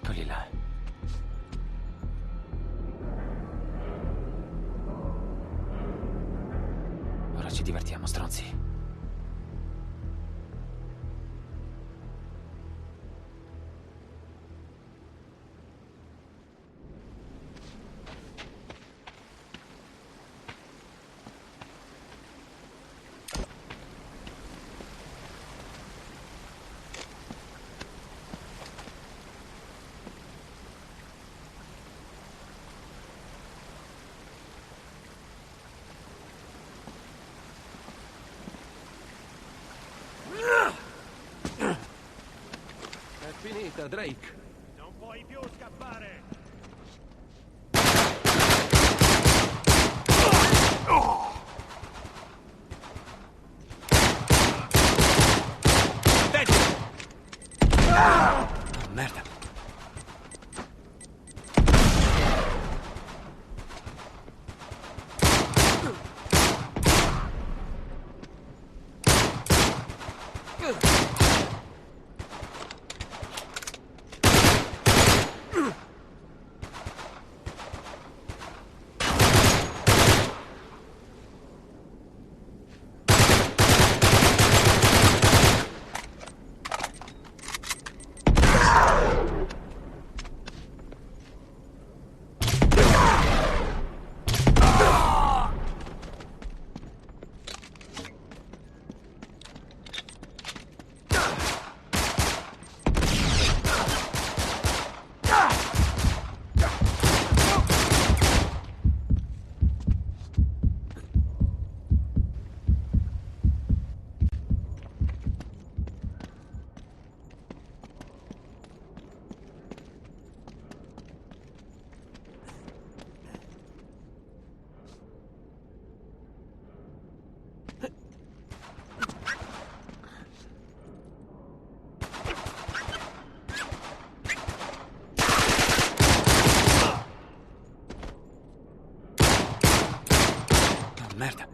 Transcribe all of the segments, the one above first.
Eccoli là. Ora ci divertiamo, stronzi. Finita, Drake. Non puoi più scappare. Oh, merda. Merda.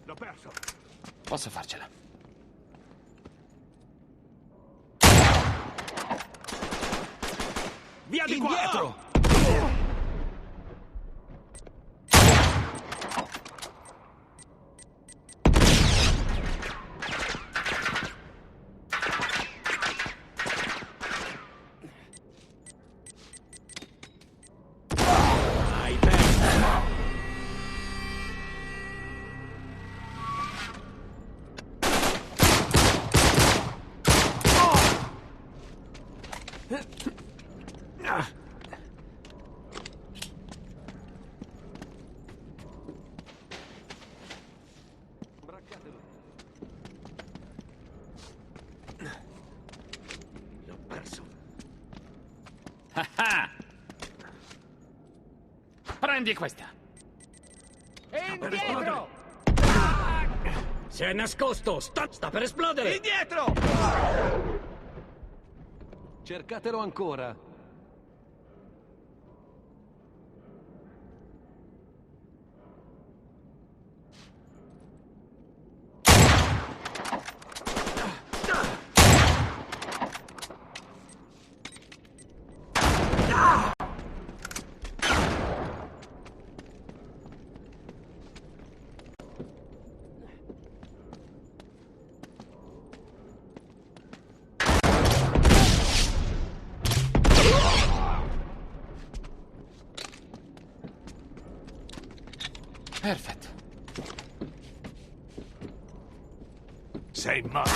L'ho perso. Posso farcela. Via di qua! Indietro! Hai perso. Braccatelo. L'ho perso. Ah! Prendi questa. E indietro! Si è nascosto! Sta per esplodere! Indietro! Cercatelo ancora. Perfetto. Sei matto!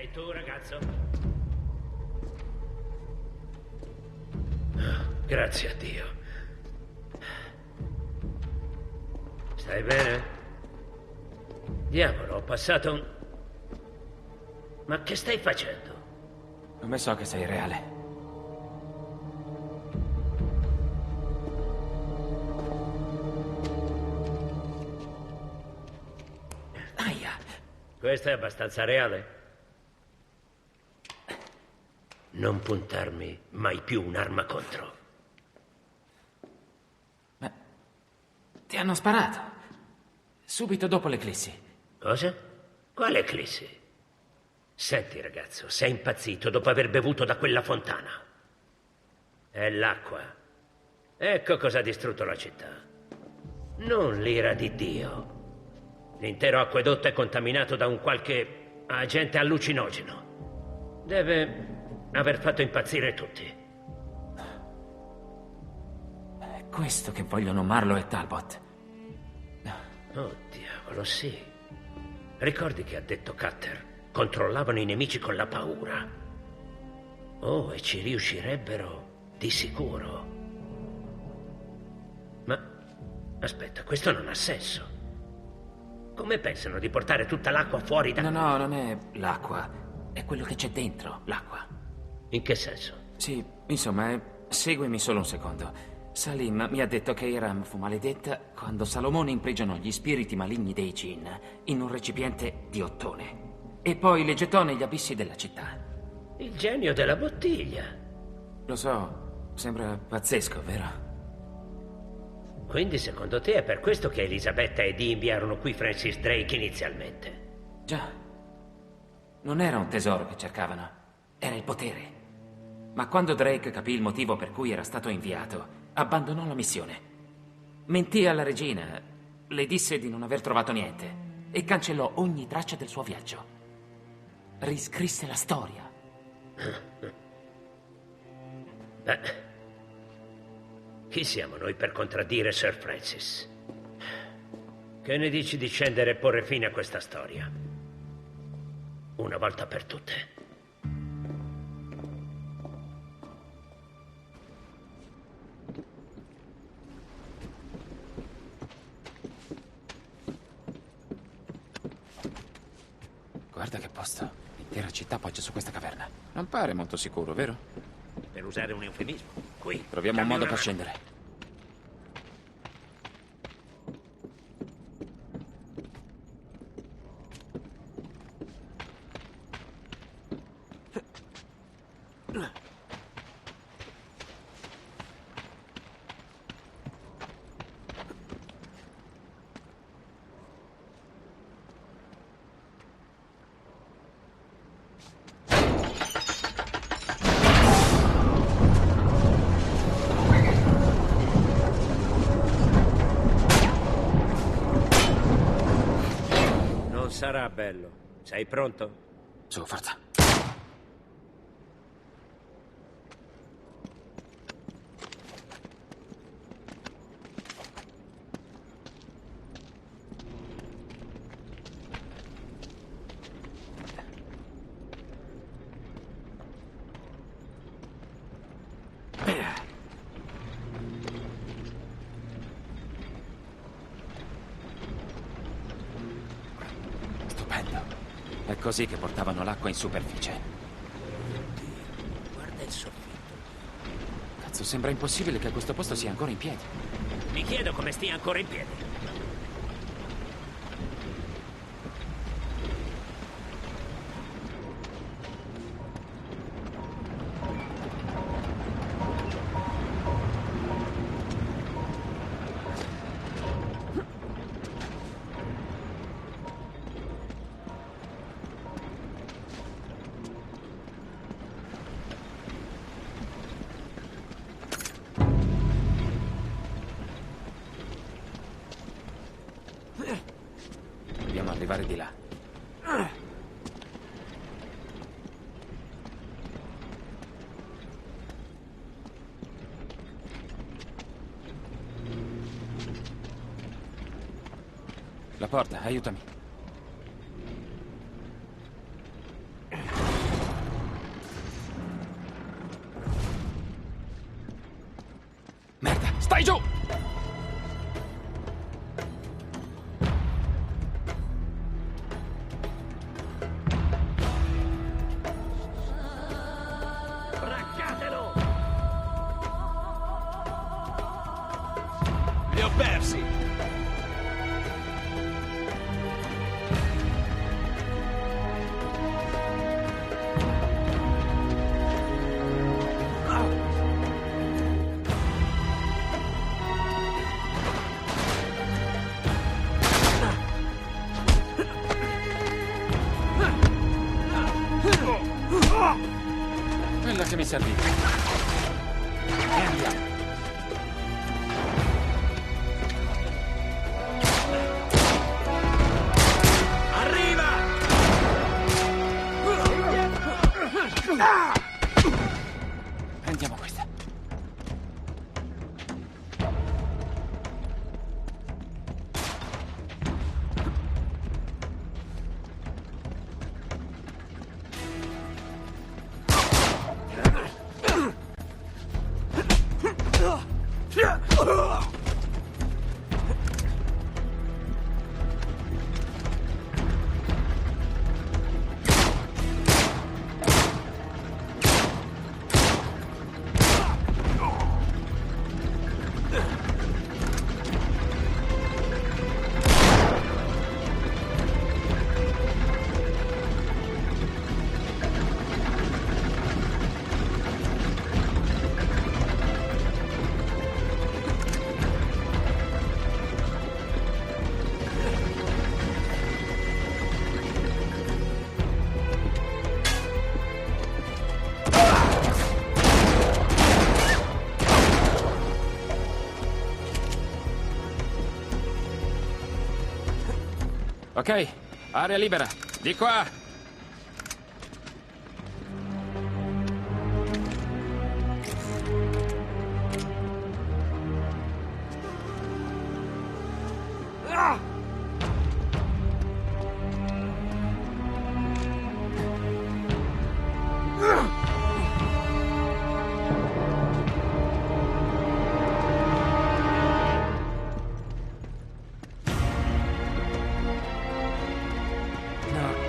Sei tu, ragazzo? Grazie a Dio. Stai bene? Diavolo, ho passato un... Ma che stai facendo? Come so che sei reale? Aia! Questo è abbastanza reale? Non puntarmi mai più un'arma contro. Ma ti hanno sparato. Subito dopo l'eclissi. Cosa? Quale eclissi? Senti, ragazzo, sei impazzito dopo aver bevuto da quella fontana. È l'acqua. Ecco cosa ha distrutto la città. Non l'ira di Dio. L'intero acquedotto è contaminato da un qualche agente allucinogeno. Deve aver fatto impazzire tutti. È questo che vogliono Marlowe e Talbot. Oh, diavolo, sì. Ricordi che ha detto Cutter? Controllavano i nemici con la paura. Oh, e ci riuscirebbero di sicuro. Ma, aspetta, questo non ha senso. Come pensano di portare tutta l'acqua fuori da... No, non è l'acqua. È quello che c'è dentro, l'acqua. In che senso? Sì, insomma, seguimi solo un secondo. Salim mi ha detto che Hiram fu maledetta quando Salomone imprigionò gli spiriti maligni dei Jinn in un recipiente di ottone e poi li gettò negli abissi della città. Il genio della bottiglia. Lo so, sembra pazzesco, vero? Quindi secondo te è per questo che Elisabetta e Dee inviarono qui Francis Drake inizialmente? Già. Non era un tesoro che cercavano, era il potere. Ma quando Drake capì il motivo per cui era stato inviato, abbandonò la missione. Mentì alla regina, le disse di non aver trovato niente e cancellò ogni traccia del suo viaggio. Riscrisse la storia. Beh, chi siamo noi per contraddire Sir Francis? Che ne dici di scendere e porre fine a questa storia? Una volta per tutte. Guarda che posto. L'intera città poggia su questa caverna. Non pare molto sicuro, vero? Per usare un eufemismo. Qui. Troviamo un dammi modo una per mano. scendere. Non sarà bello. Sei pronto? Su, forza. Stupendo. È così che portavano l'acqua in superficie. Guarda il soffitto. Cazzo, sembra impossibile che questo posto sia ancora in piedi. Mi chiedo come stia ancora in piedi. Dobbiamo arrivare di là. La porta, aiutami. Vai giù! Braccatelo! Li ho persi! Quella che mi serviva. E andiamo. Arriva! Prendiamo questa. Ok, area libera. Di qua.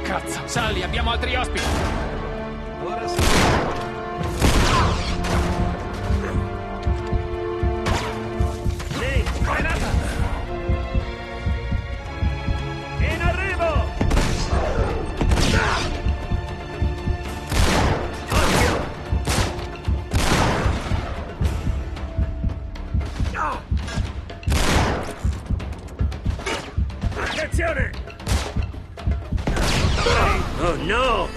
Cazzo, Sally, abbiamo altri ospiti. Ora sì. Sì, granata! In arrivo! Occhio! Attenzione! Oh no!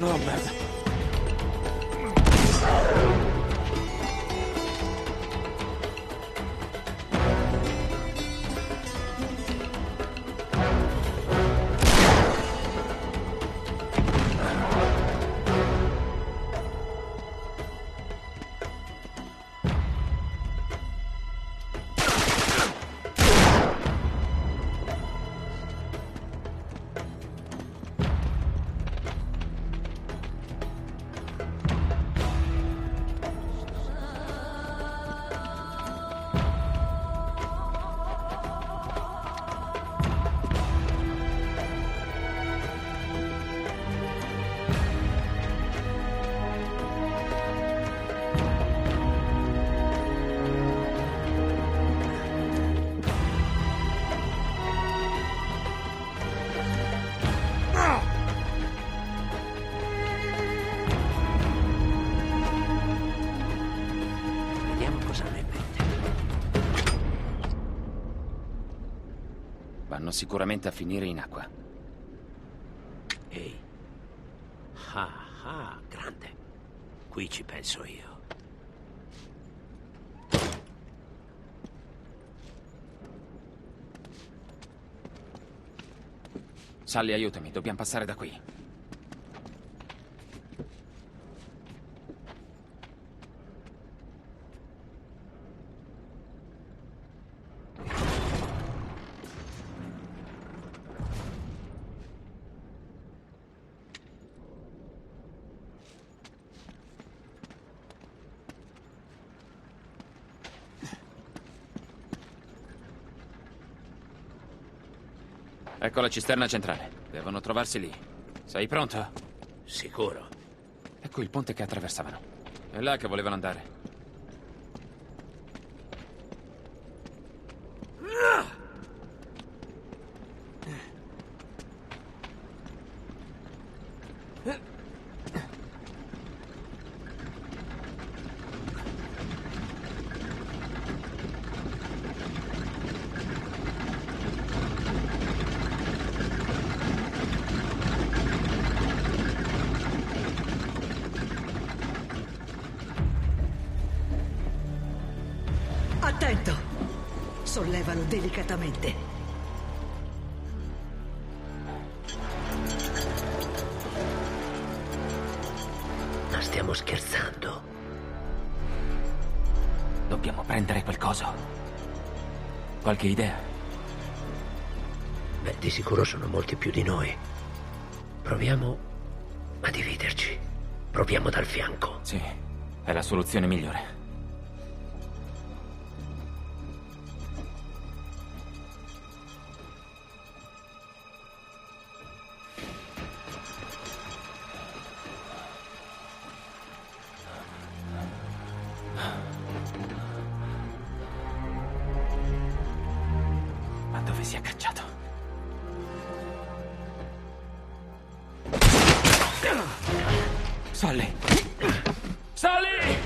No, merda. Vanno sicuramente a finire in acqua. Ehi. Grande. Qui ci penso io. Sally, aiutami, dobbiamo passare da qui. Ecco la cisterna centrale. Devono trovarsi lì. Sei pronto? Sicuro. Ecco il ponte che attraversavano. È là che volevano andare. Attento! Sollevalo delicatamente. Ma stiamo scherzando? Dobbiamo prendere quel coso. Qualche idea? Beh, di sicuro sono molti più di noi. Proviamo a dividerci. Proviamo dal fianco. Sì, è la soluzione migliore. Ma dove si è cacciato? Sally! Sally!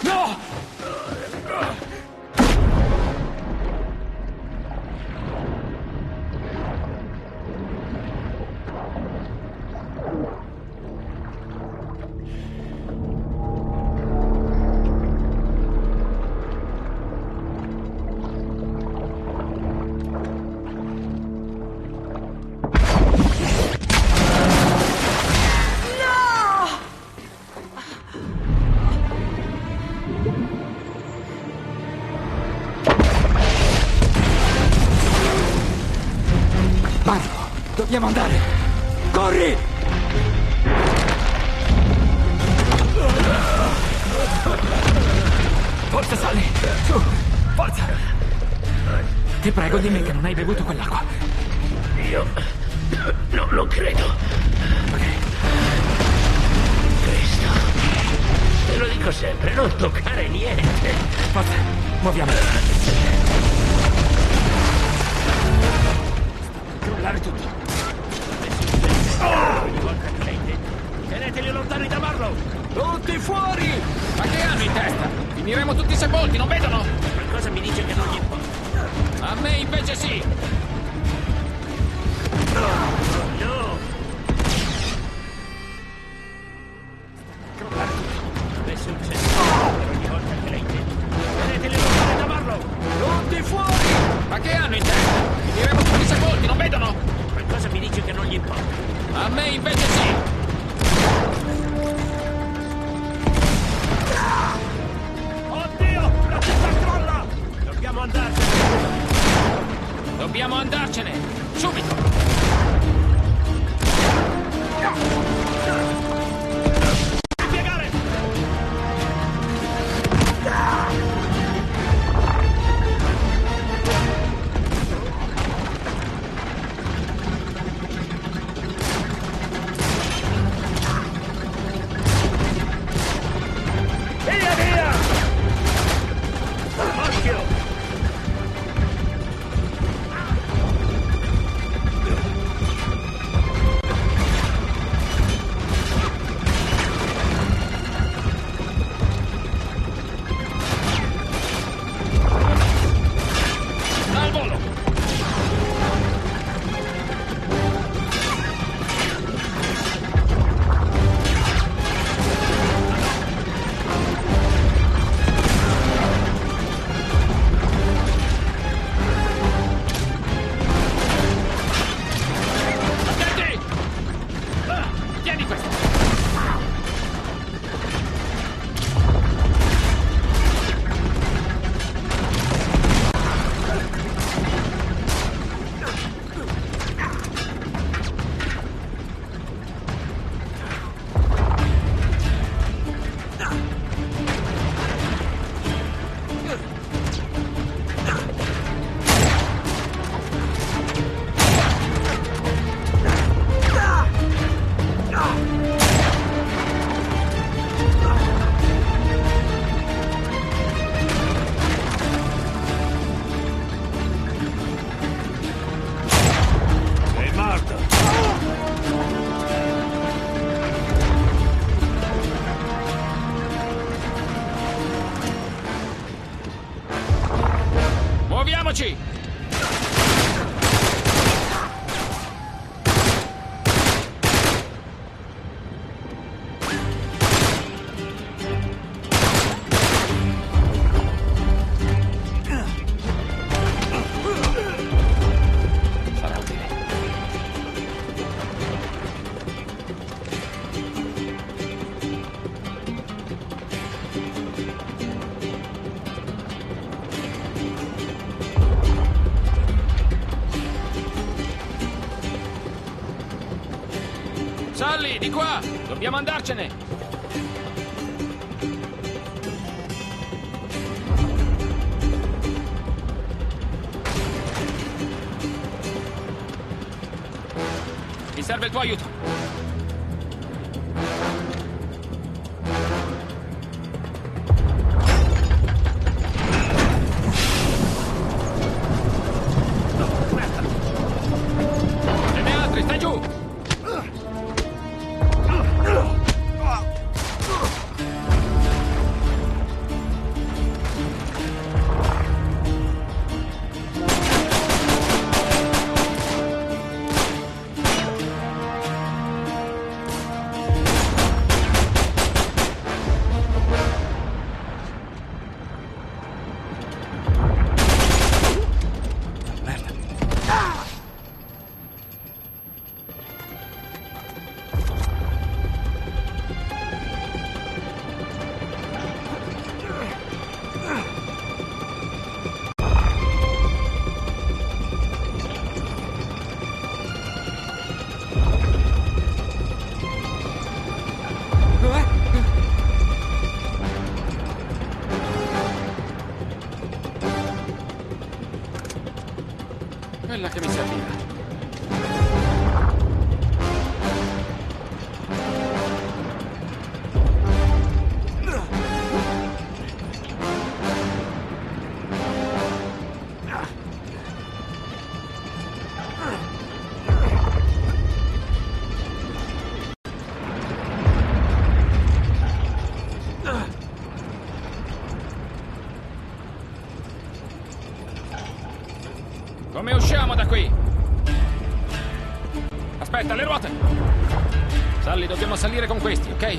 No! Marco, dobbiamo andare! Corri! Forza, Sally! Su! Forza! Ti prego, dimmi che non hai bevuto quell'acqua. Io... no, non credo. Ok. Cristo. Te lo dico sempre, non toccare niente. Forza, muoviamoci. Crollare tutto. Ogni volta che lei dentro. Teneteli lontani da Marlow. Tutti fuori! Ma che hanno in testa? Finiremo tutti sepolti, non vedono? Qualcosa mi dice che non gli importa. A me invece sì! No! A me invece sì! Oddio! La città crolla! Dobbiamo andarcene! Dobbiamo andarcene! Subito! Piegare! Via, via! Occhio! Al volo! Attenti! Tieni questo! Sei morto! Muoviamoci! Sarà utile. Sally, di qua! Dobbiamo andarcene! Mi serve il tuo aiuto! Ce n'è altri, stai giù! Quella che mi serviva. Come usciamo da qui? Aspetta, le ruote! Sally, dobbiamo salire con questi, ok?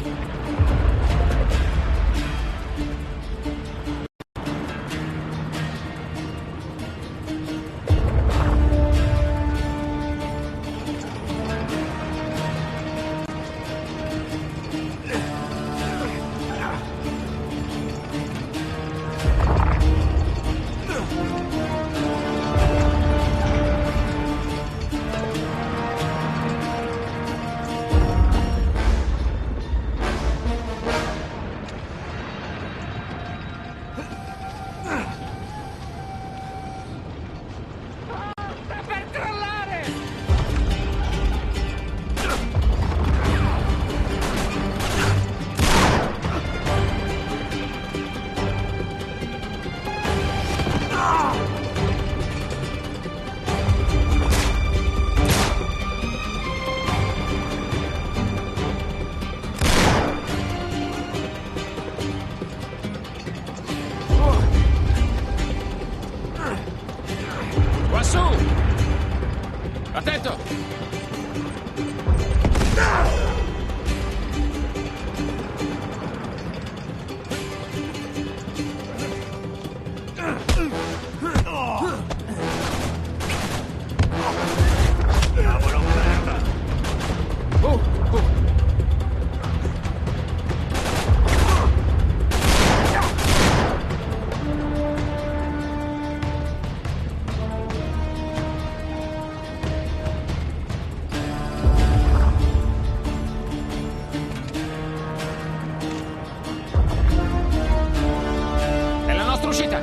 È la nostra uscita!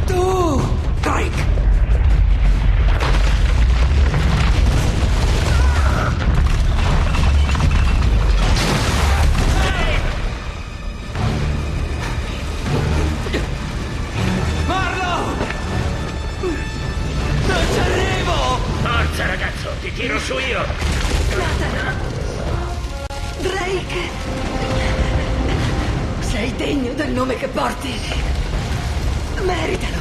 Tu! Drake! Non ci arrivo! Forza, ragazzo, ti tiro su io! Drake! Sei degno del nome che porti. Meritalo,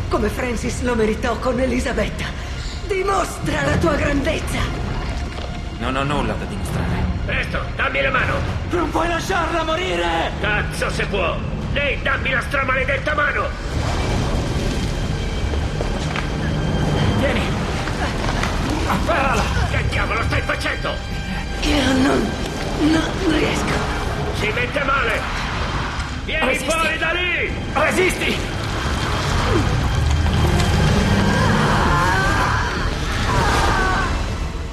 come Francis lo meritò con Elisabetta. Dimostra la tua grandezza. Non ho nulla da dimostrare. Presto, dammi la mano! Non puoi lasciarla morire! Cazzo se può! Ehi, dammi la stramaledetta mano! Vieni! Afferrala! Che diavolo stai facendo? Io non riesco. Si mette male! Vieni Resisti. fuori da lì! Resisti!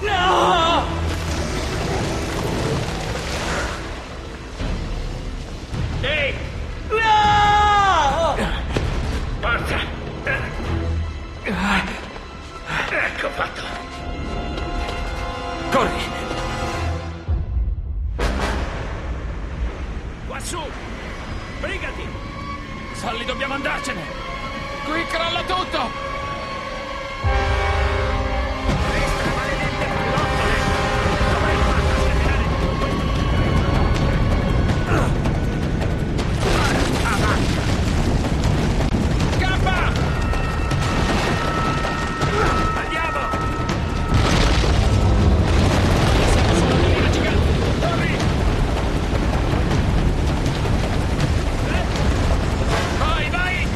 No! Ehi, No! forza! Ecco fatto! Corri! Quassù! Brigati! Solly, dobbiamo andarcene! Qui crolla tutto! Scappa! Andiamo! Siamo solo di una gigante! Corri! Vai, vai!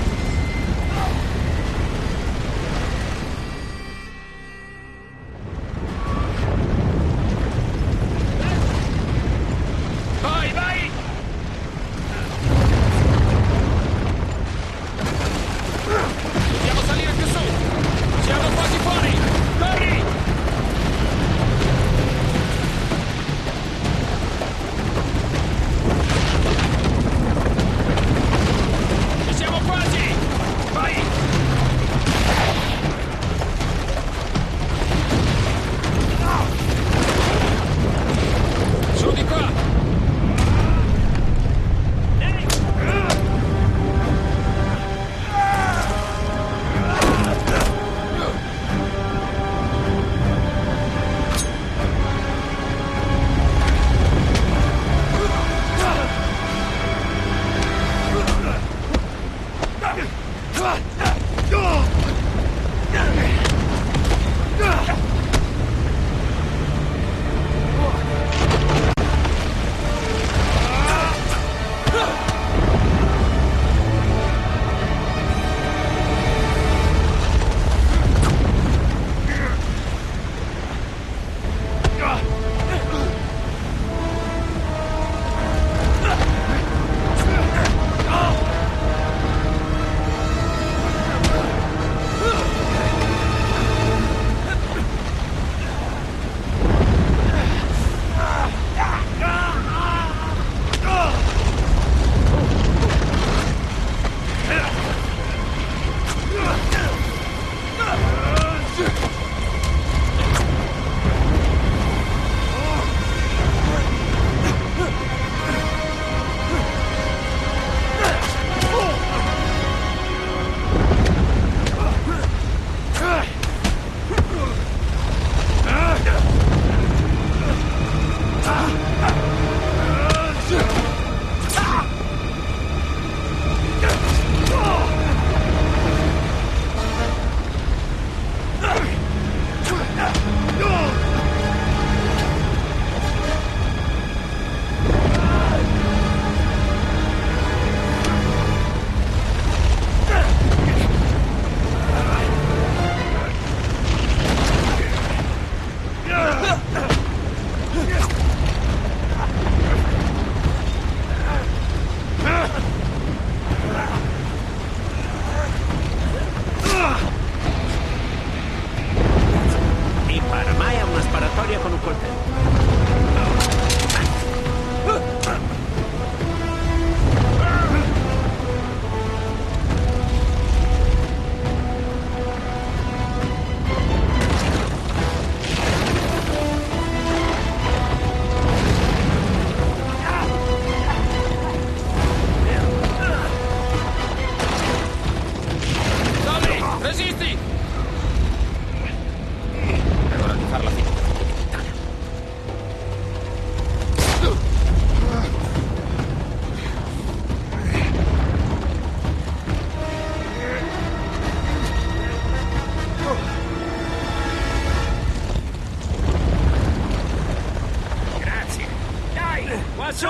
Qua su!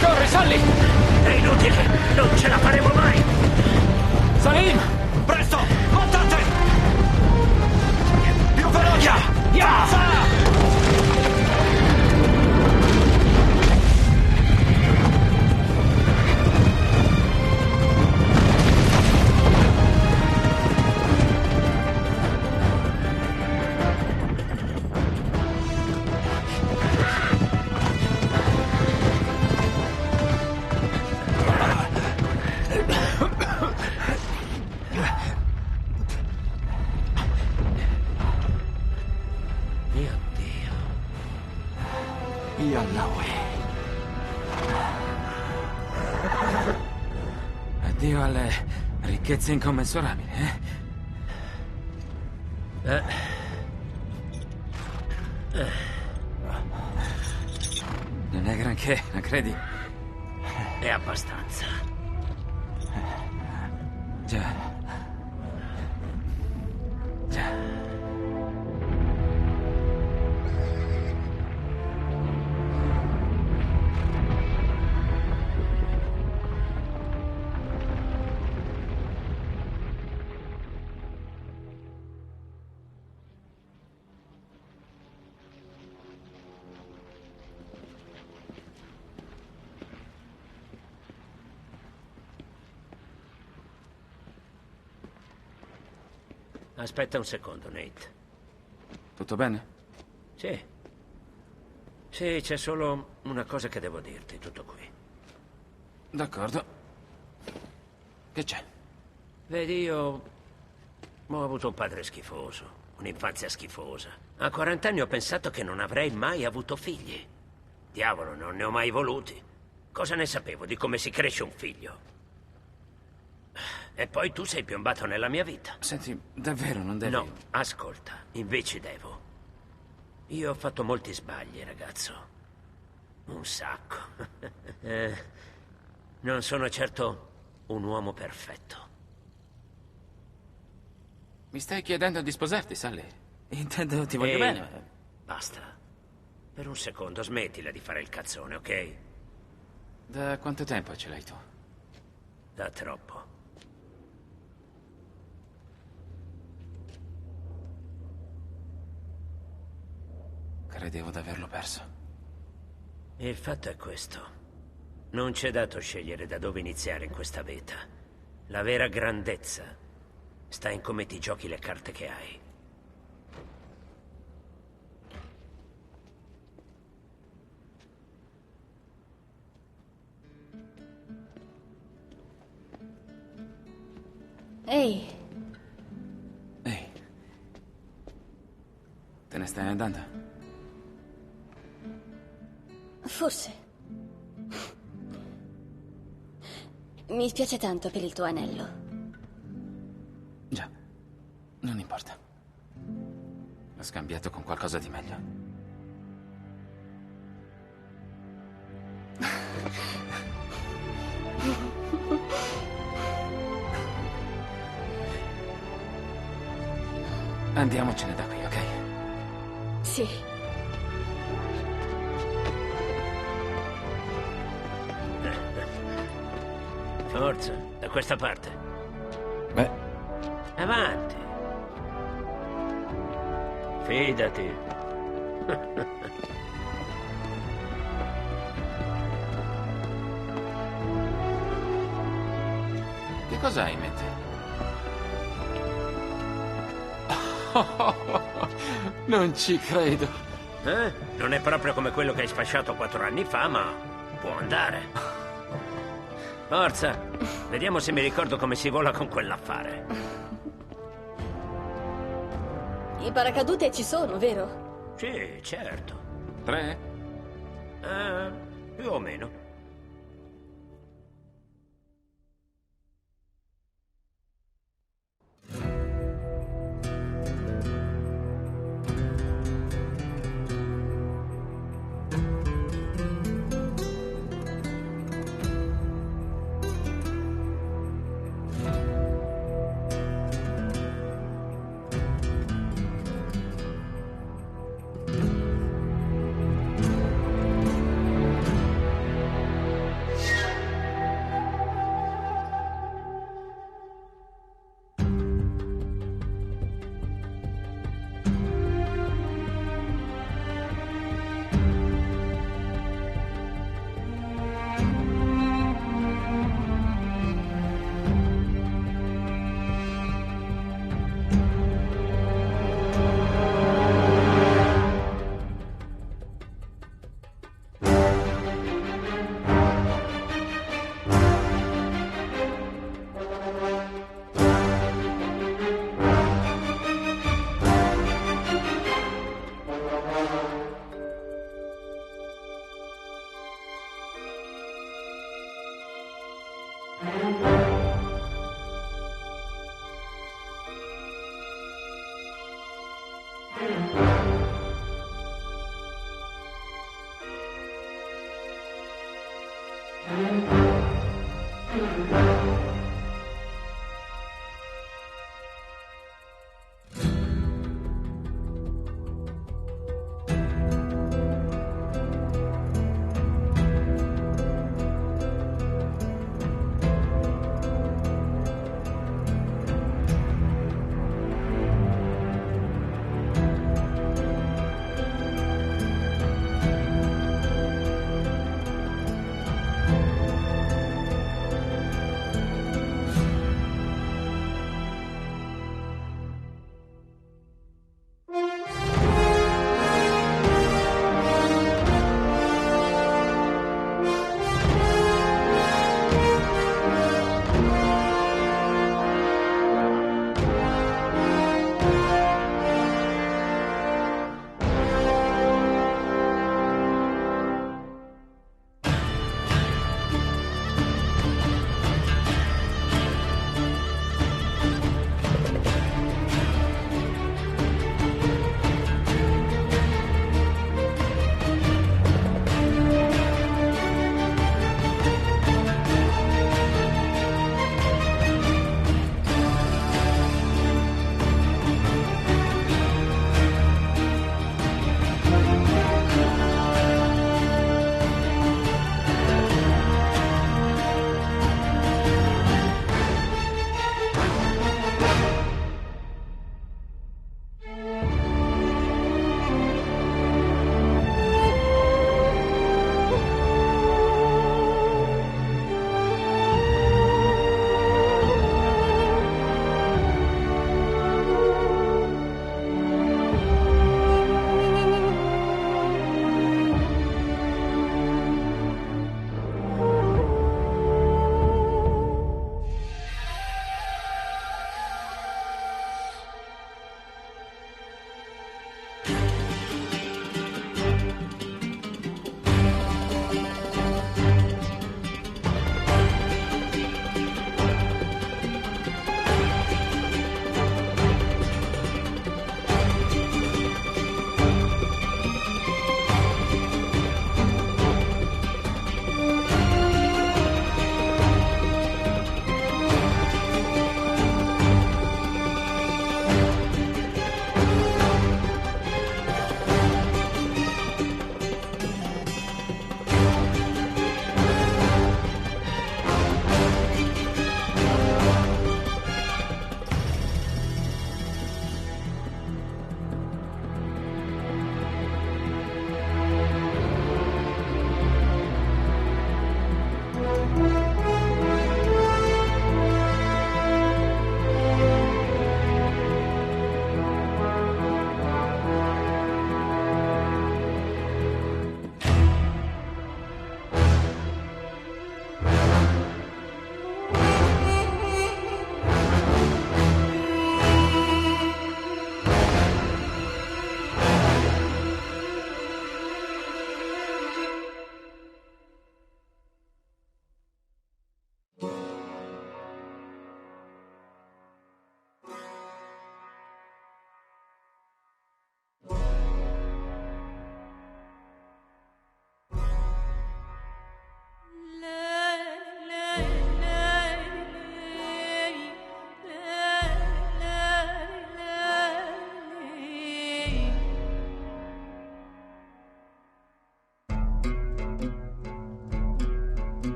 Corri, Sully! È inutile! Non ce la faremo mai! Salim! Presto! Montate! Più veloce! Forza! Mio Dio. Addio alle ricchezze incommensurabili, Non è granché, non credi? È abbastanza. Già. Già. Aspetta un secondo, Nate. Tutto bene? Sì. Sì, c'è solo una cosa che devo dirti, tutto qui. D'accordo. Che c'è? Vedi, io ho avuto un padre schifoso, un'infanzia schifosa. A 40 anni ho pensato che non avrei mai avuto figli. Diavolo, non ne ho mai voluti. Cosa ne sapevo di come si cresce un figlio? E poi tu sei piombato nella mia vita. Senti, davvero non devi... No, ascolta, invece devo. Io ho fatto molti sbagli, ragazzo. Un sacco. Non sono certo un uomo perfetto. Mi stai chiedendo di sposarti, Sally? Intendo, ti voglio bene. Basta. Per un secondo smettila di fare il cazzone, ok? Da quanto tempo ce l'hai tu? Da troppo. Credevo di averlo perso. Il fatto è questo. Non c'è dato scegliere da dove iniziare in questa vita. La vera grandezza sta in come ti giochi le carte che hai. Ehi, Ehi. Te ne stai andando? forse. Mi spiace tanto per il tuo anello. Già. Non importa. L'ho scambiato con qualcosa di meglio. Andiamocene da qui, ok? Sì. Forza, da questa parte. Beh, Avanti. Fidati. che cosa hai in mente? Non ci credo. Non è proprio come quello che hai sfasciato 4 anni fa, ma può andare. Forza, vediamo se mi ricordo come si vola con quell'affare. I paracadute ci sono, vero? Sì, certo. 3? Più o meno.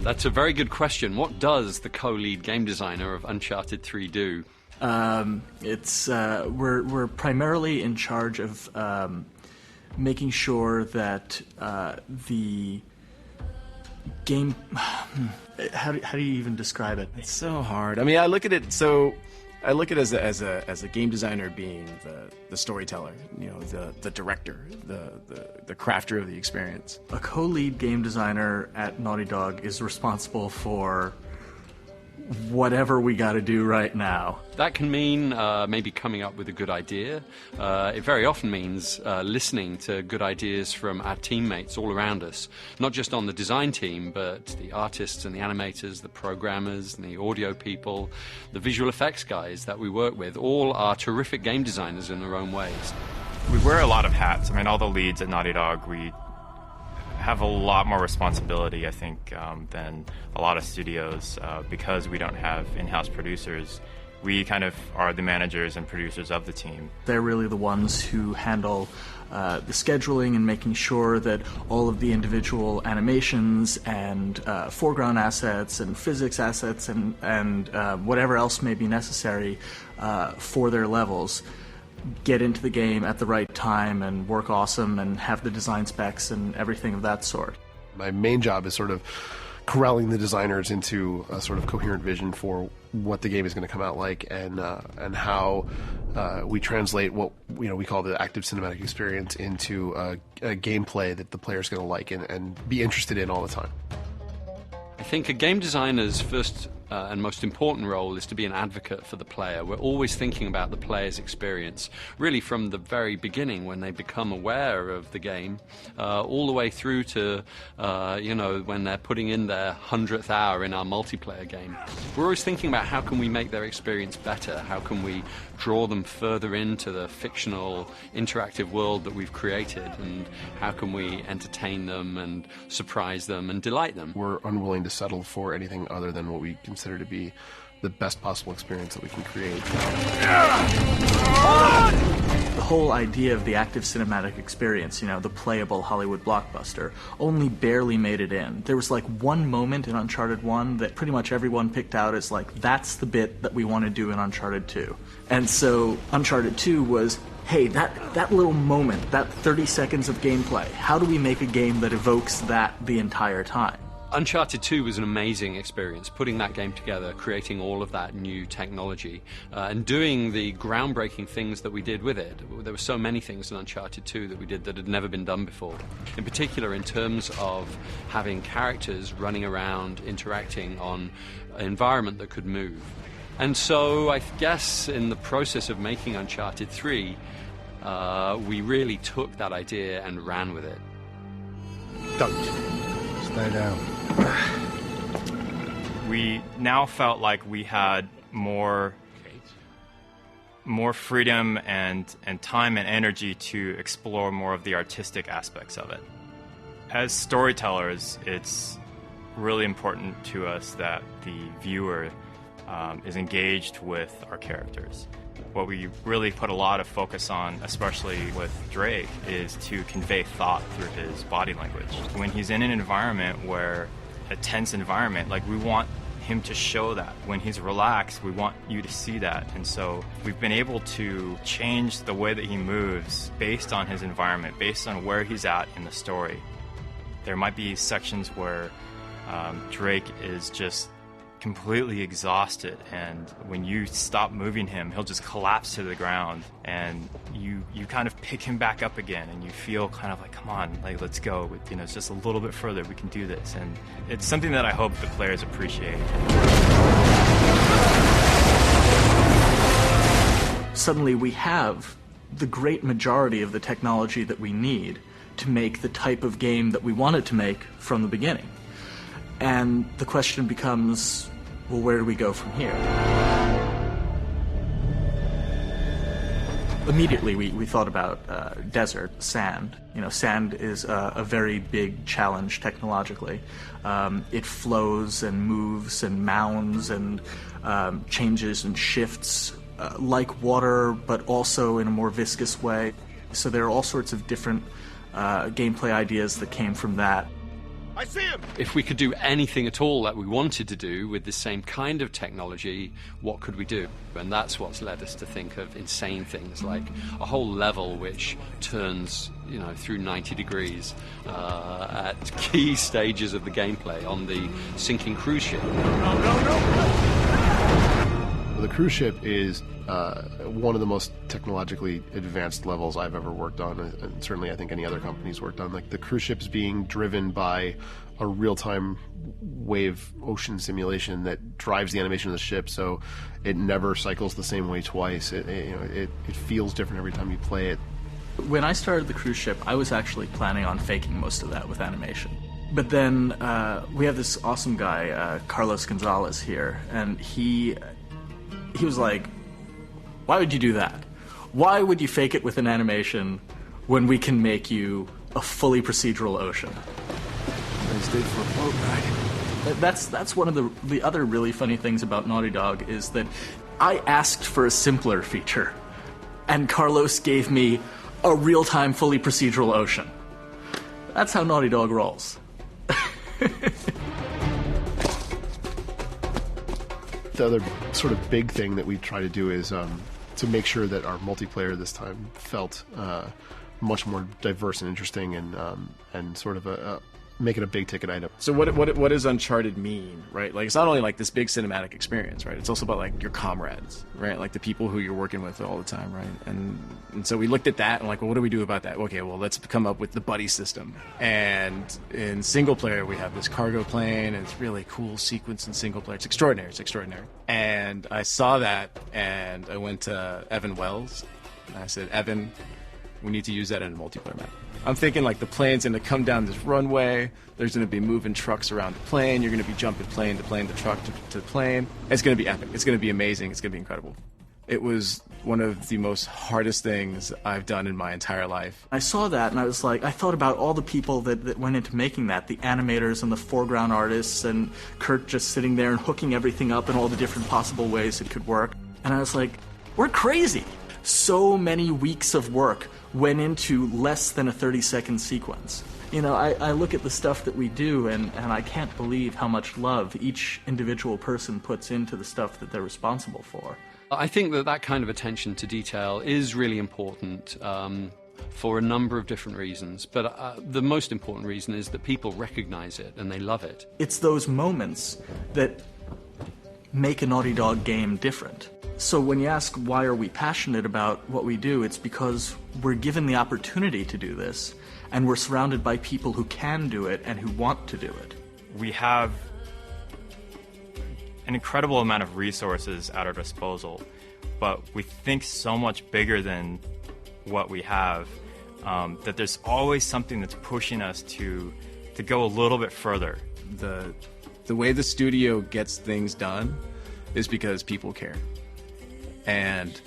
That's a very good question. What does the co-lead game designer of Uncharted 3 do? We're primarily in charge of making sure that the game. How do you even describe it? It's so hard. I mean, I look at it as a game designer being the storyteller, the director, the crafter of the experience. A co-lead game designer at Naughty Dog is responsible for whatever we got to do right now. That can mean maybe coming up with a good idea. It very often means listening to good ideas from our teammates all around us, not just on the design team, but the artists and the animators, the programmers and the audio people, the visual effects guys that we work with. All are terrific game designers in their own ways. We wear a lot of hats. I mean, all the leads at Naughty Dog, we have a lot more responsibility, I think, than a lot of studios because we don't have in-house producers. We kind of are the managers and producers of the team. They're really the ones who handle the scheduling and making sure that all of the individual animations and foreground assets and physics assets and whatever else may be necessary for their levels get into the game at the right time and work awesome and have the design specs and everything of that sort. My main job is sort of corralling the designers into a sort of coherent vision for what the game is going to come out like, and how we translate what we call the active cinematic experience into a gameplay that the player is going to like and be interested in all the time. I think a game designer's first and most important role is to be an advocate for the player. We're always thinking about the player's experience, really from the very beginning when they become aware of the game, all the way through to, when they're putting in their 100th hour in our multiplayer game. We're always thinking about how can we make their experience better, how can we draw them further into the fictional interactive world that we've created, and how can we entertain them and surprise them and delight them. We're unwilling to settle for anything other than what we consider to be the best possible experience that we can create. The whole idea of the active cinematic experience, the playable Hollywood blockbuster, only barely made it in. There was like one moment in Uncharted 1 that pretty much everyone picked out as like, that's the bit that we want to do in Uncharted 2. And so Uncharted 2 was, hey, that little moment, that 30 seconds of gameplay, how do we make a game that evokes that the entire time? Uncharted 2 was an amazing experience, putting that game together, creating all of that new technology, and doing the groundbreaking things that we did with it. There were so many things in Uncharted 2 that we did that had never been done before. In particular, in terms of having characters running around, interacting on an environment that could move. And so I guess in the process of making Uncharted 3, we really took that idea and ran with it. Don't. Stay down. We now felt like we had more freedom and time and energy to explore more of the artistic aspects of it. As storytellers, it's really important to us that the viewer is engaged with our characters. What we really put a lot of focus on, especially with Drake, is to convey thought through his body language. When he's in an environment where a tense environment, like we want him to show that. When he's relaxed, we want you to see that. And so we've been able to change the way that he moves based on his environment, based on where he's at in the story. There might be sections where Drake is just completely exhausted, and when you stop moving him, he'll just collapse to the ground, and you kind of pick him back up again, and you feel kind of like, come on, like, let's go. It's just a little bit further, we can do this. And it's something that I hope the players appreciate. Suddenly we have the great majority of the technology that we need to make the type of game that we wanted to make from the beginning. And the question becomes, well, where do we go from here? Immediately, we thought about desert, sand. Sand is a very big challenge technologically. It flows and moves and mounds and changes and shifts like water, but also in a more viscous way. So there are all sorts of different gameplay ideas that came from that. I see him! If we could do anything at all that we wanted to do with the same kind of technology, what could we do? And that's what's led us to think of insane things like a whole level which turns, you know, through 90 degrees at key stages of the gameplay on the sinking cruise ship. The cruise ship is one of the most technologically advanced levels I've ever worked on, and certainly I think any other company's worked on. Like, the cruise ship is being driven by a real-time wave ocean simulation that drives the animation of the ship, so it never cycles the same way twice. It feels different every time you play it. When I started the cruise ship, I was actually planning on faking most of that with animation. But then we have this awesome guy, Carlos Gonzalez here, and he was like, why would you do that? Why would you fake it with an animation when we can make you a fully procedural ocean? Nice day for a boat ride. That's one of the other really funny things about Naughty Dog is that I asked for a simpler feature, and Carlos gave me a real-time, fully procedural ocean. That's how Naughty Dog rolls. The other sort of big thing that we try to do is to make sure that our multiplayer this time felt much more diverse and interesting, and sort of make it a big ticket item. So what does Uncharted mean, right? Like, it's not only like this big cinematic experience, right? It's also about like your comrades, right? Like the people who you're working with all the time, right? And so we looked at that and like, well, what do we do about that? Okay, well, let's come up with the buddy system. And in single player, we have this cargo plane, and it's really cool sequence in single player. It's extraordinary. And I saw that, and I went to Evan Wells, and I said, Evan, we need to use that in a multiplayer map. I'm thinking like the plane's going to come down this runway. There's going to be moving trucks around the plane. You're going to be jumping plane to plane, the truck to the plane. It's going to be epic. It's going to be amazing. It's going to be incredible. It was one of the most hardest things I've done in my entire life. I saw that and I was like, I thought about all the people that went into making that, the animators and the foreground artists, and Kurt just sitting there and hooking everything up in all the different possible ways it could work. And I was like, we're crazy. So many weeks of work went into less than a 30-second sequence. You know, I look at the stuff that we do, and I can't believe how much love each individual person puts into the stuff that they're responsible for. I think that kind of attention to detail is really important for a number of different reasons, but the most important reason is that people recognize it and they love it. It's those moments that make a Naughty Dog game different. So when you ask why are we passionate about what we do, it's because we're given the opportunity to do this, and we're surrounded by people who can do it and who want to do it. We have an incredible amount of resources at our disposal, but we think so much bigger than what we have, that there's always something that's pushing us to go a little bit further. The way the studio gets things done is because people care. And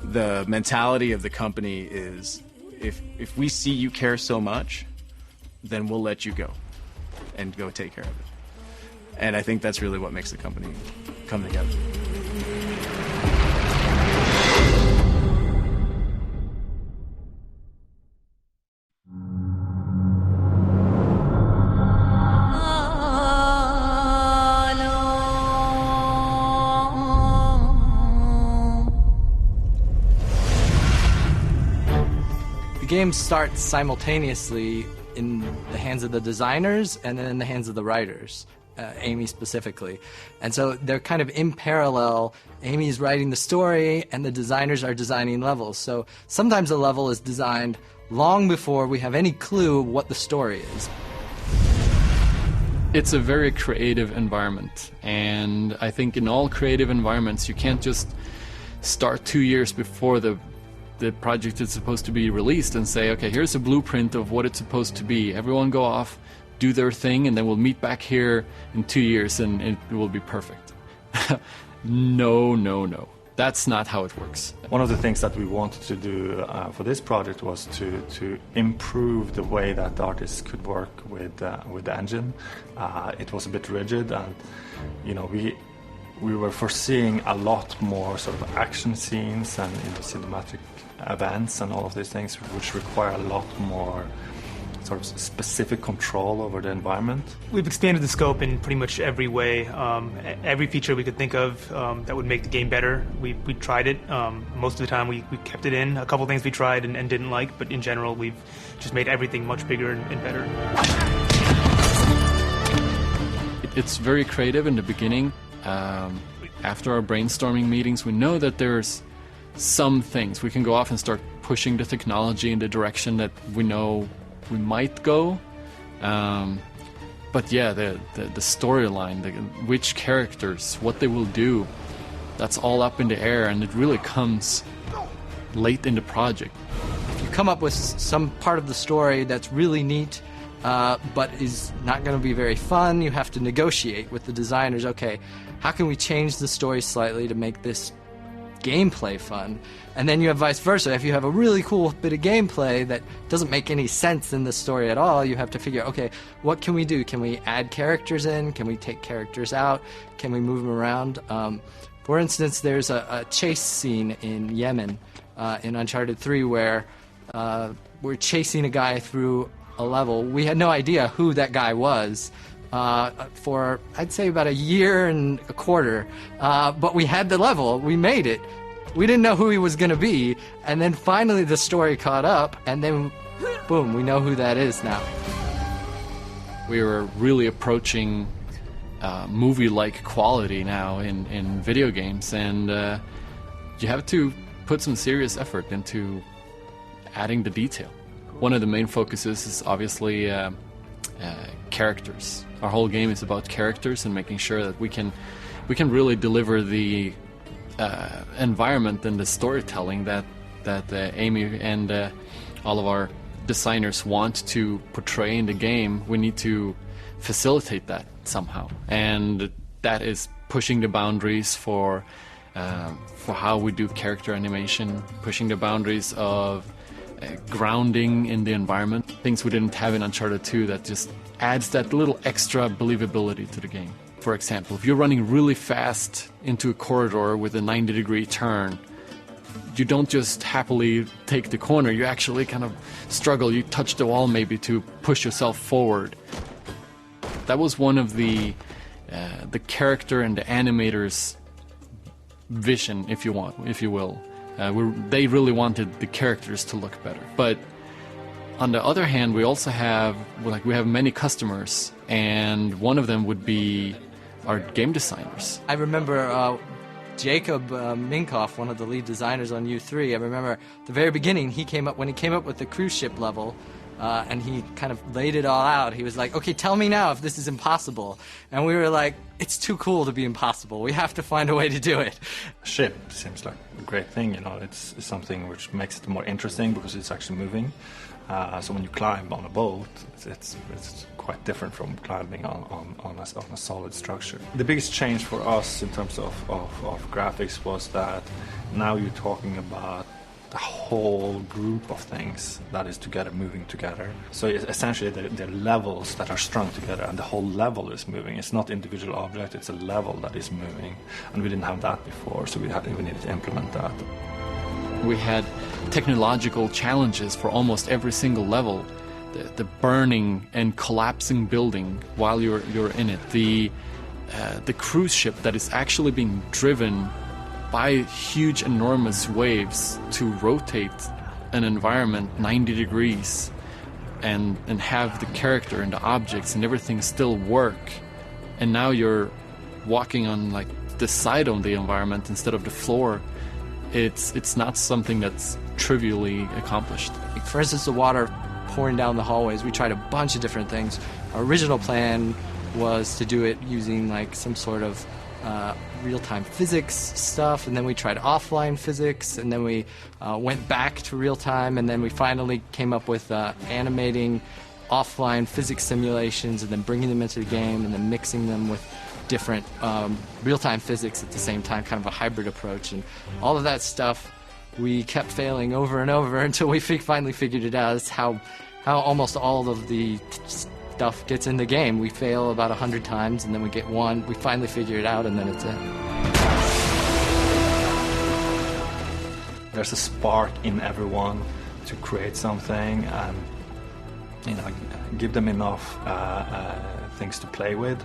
the mentality of the company is, if we see you care so much, then we'll let you go and go take care of it. And I think that's really what makes the company come together. Games start simultaneously in the hands of the designers and then in the hands of the writers, Amy specifically. And so they're kind of in parallel. Amy's writing the story and the designers are designing levels. So sometimes a level is designed long before we have any clue what the story is. It's a very creative environment, and I think in all creative environments you can't just start 2 years before the project is supposed to be released and say, okay, here's a blueprint of what it's supposed to be. Everyone go off, do their thing, and then we'll meet back here in 2 years and it will be perfect. No. That's not how it works. One of the things that we wanted to do for this project was to improve the way that the artists could work with the engine. It was a bit rigid, and we were foreseeing a lot more sort of action scenes and cinematic events and all of these things, which require a lot more sort of specific control over the environment. We've expanded the scope in pretty much every way. Every feature we could think of that would make the game better, we tried it. Most of the time we kept it in. A couple things we tried and didn't like, but in general we've just made everything much bigger and better. It's very creative in the beginning. After our brainstorming meetings, we know that there's some things. We can go off and start pushing the technology in the direction that we know we might go. But yeah, the storyline, which characters, what they will do, that's all up in the air, and it really comes late in the project. If you come up with some part of the story that's really neat, but is not going to be very fun, you have to negotiate with the designers. Okay, how can we change the story slightly to make this gameplay fun? And then you have vice versa. If you have a really cool bit of gameplay that doesn't make any sense in the story at all, you have to figure, okay, what can we do? Can we add characters in? Can we take characters out? Can we move them around? For instance, there's a chase scene in Yemen in Uncharted 3 where we're chasing a guy through a level. We had no idea who that guy was for, I'd say, about a year and a quarter. But we had the level. We made it. We didn't know who he was going to be. And then finally the story caught up, and then, boom, we know who that is now. We were really approaching movie-like quality now in video games, and you have to put some serious effort into adding the detail. One of the main focuses is obviously characters. Our whole game is about characters and making sure that we can really deliver the environment and the storytelling that Amy and all of our designers want to portray in the game. We need to facilitate that somehow, and that is pushing the boundaries for how we do character animation, pushing the boundaries of grounding in the environment, things we didn't have in Uncharted 2 that just adds that little extra believability to the game. For example, if you're running really fast into a corridor with a 90-degree turn, you don't just happily take the corner, you actually kind of struggle, you touch the wall maybe to push yourself forward. That was one of the character and the animator's vision, if you will. They really wanted the characters to look better. But on the other hand, we also have many customers, and one of them would be our game designers. I remember Jacob Minkoff, one of the lead designers on U3. I remember at the very beginning, when he came up with the cruise ship level, and he kind of laid it all out. He was like, okay, tell me now if this is impossible. And we were like, it's too cool to be impossible. We have to find a way to do it. A ship seems like a great thing, it's something which makes it more interesting because it's actually moving. So when you climb on a boat, it's quite different from climbing on a solid structure. The biggest change for us in terms of graphics was that now you're talking about the whole group of things that is together, moving together. So essentially they're levels that are strung together, and the whole level is moving. It's not individual object, it's a level that is moving. And we didn't have that before, so we needed to implement that. We had technological challenges for almost every single level. The burning and collapsing building while you're in it. The cruise ship that is actually being driven by huge, enormous waves to rotate an environment 90 degrees and have the character and the objects and everything still work. And now you're walking on like the side of the environment instead of the floor. It's not something that's trivially accomplished. For instance, the water pouring down the hallways, we tried a bunch of different things. Our original plan was to do it using like some sort of real-time physics stuff, and then we tried offline physics, and then we went back to real-time, and then we finally came up with animating offline physics simulations and then bringing them into the game and then mixing them with different real-time physics at the same time, kind of a hybrid approach. And all of that stuff we kept failing over and over until we finally figured it out. That's how almost all of the stuff gets in the game. We fail about 100 times and then we get one, we finally figure it out, and then it's it. There's a spark in everyone to create something, and give them enough things to play with,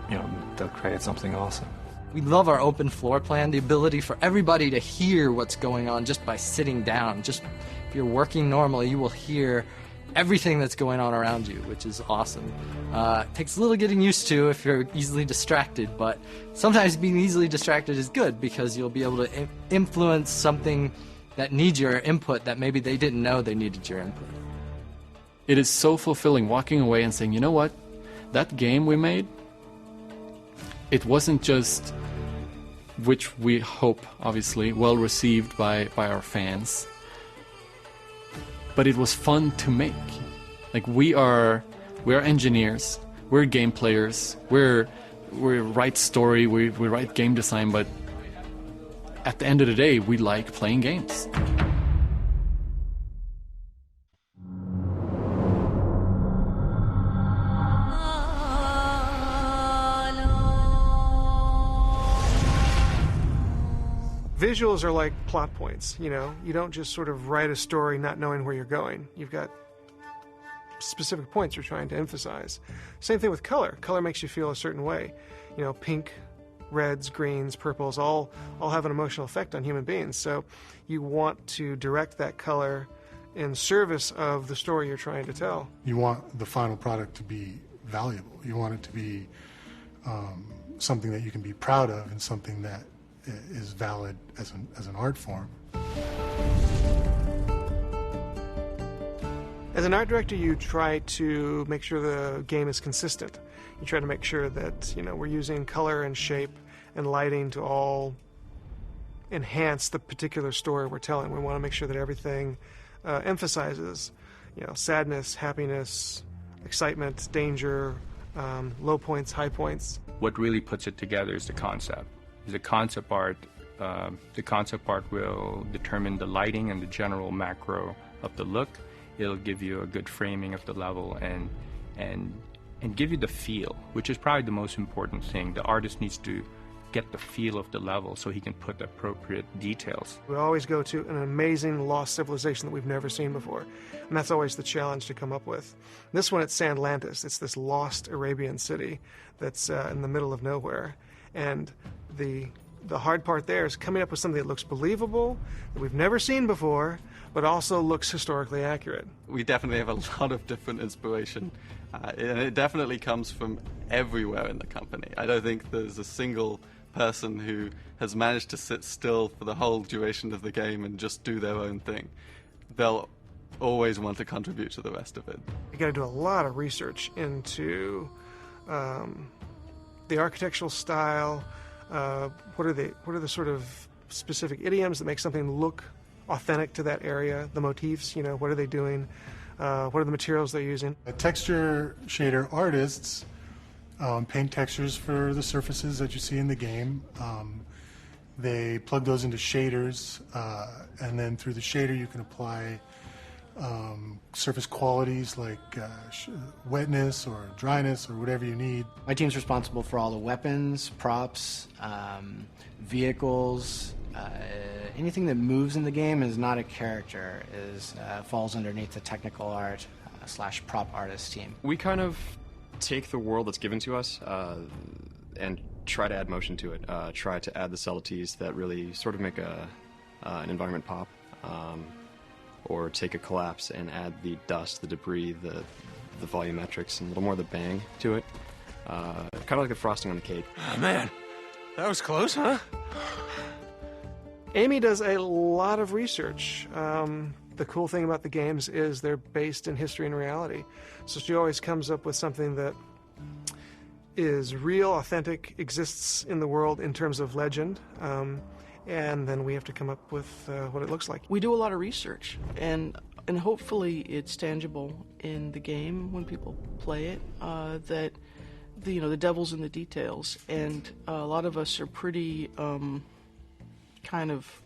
they'll create something awesome. We love our open floor plan, the ability for everybody to hear what's going on just by sitting down. Just if you're working normally, you will hear everything that's going on around you, which is awesome. It takes a little getting used to if you're easily distracted, but sometimes being easily distracted is good because you'll be able to influence something that needs your input that maybe they didn't know they needed your input. It is so fulfilling walking away and saying, you know what, that game we made, it wasn't just, which we hope, obviously, well received by our fans, but it was fun to make. Like, we are engineers, we're game players, we write story, we write game design, but at the end of the day, we like playing games. Visuals are like plot points, you don't just sort of write a story not knowing where you're going. You've got specific points you're trying to emphasize. Same thing with color. Color makes you feel a certain way. Pink, reds, greens, purples all have an emotional effect on human beings. So you want to direct that color in service of the story you're trying to tell. You want the final product to be valuable. You want it to be something that you can be proud of and something that is valid as an art form. As an art director, you try to make sure the game is consistent. You try to make sure that we're using color and shape and lighting to all enhance the particular story we're telling. We want to make sure that everything emphasizes, sadness, happiness, excitement, danger, low points, high points. What really puts it together is the concept. The concept art will determine the lighting and the general macro of the look. It'll give you a good framing of the level and give you the feel, which is probably the most important thing. The artist needs to get the feel of the level so he can put the appropriate details. We always go to an amazing lost civilization that we've never seen before, and that's always the challenge to come up with. This one, it's Sandlantis. It's this lost Arabian city that's in the middle of nowhere, and the hard part there is coming up with something that looks believable, that we've never seen before, but also looks historically accurate. We definitely have a lot of different inspiration, and it definitely comes from everywhere in the company. I don't think there's a single person who has managed to sit still for the whole duration of the game and just do their own thing. They'll always want to contribute to the rest of it. You got to do a lot of research into the architectural style. What are the sort of specific idioms that make something look authentic to that area? The motifs, what are they doing? What are the materials they're using? Texture shader artists paint textures for the surfaces that you see in the game. They plug those into shaders, and then through the shader you can apply surface qualities like wetness or dryness or whatever you need. My team's responsible for all the weapons, props, vehicles. Anything that moves in the game is not a character, falls underneath the technical art / prop artist team. We kind of take the world that's given to us and try to add motion to it, try to add the subtleties that really sort of make an environment pop. Or take a collapse and add the dust, the debris, the volumetrics, and a little more of the bang to it. Kind of like the frosting on the cake. Oh, man, that was close, huh? Amy does a lot of research. The cool thing about the games is they're based in history and reality. So she always comes up with something that is real, authentic, exists in the world in terms of legend. And then we have to come up with what it looks like. We do a lot of research, and hopefully it's tangible in the game when people play it. That the devil's in the details, and a lot of us are pretty kind of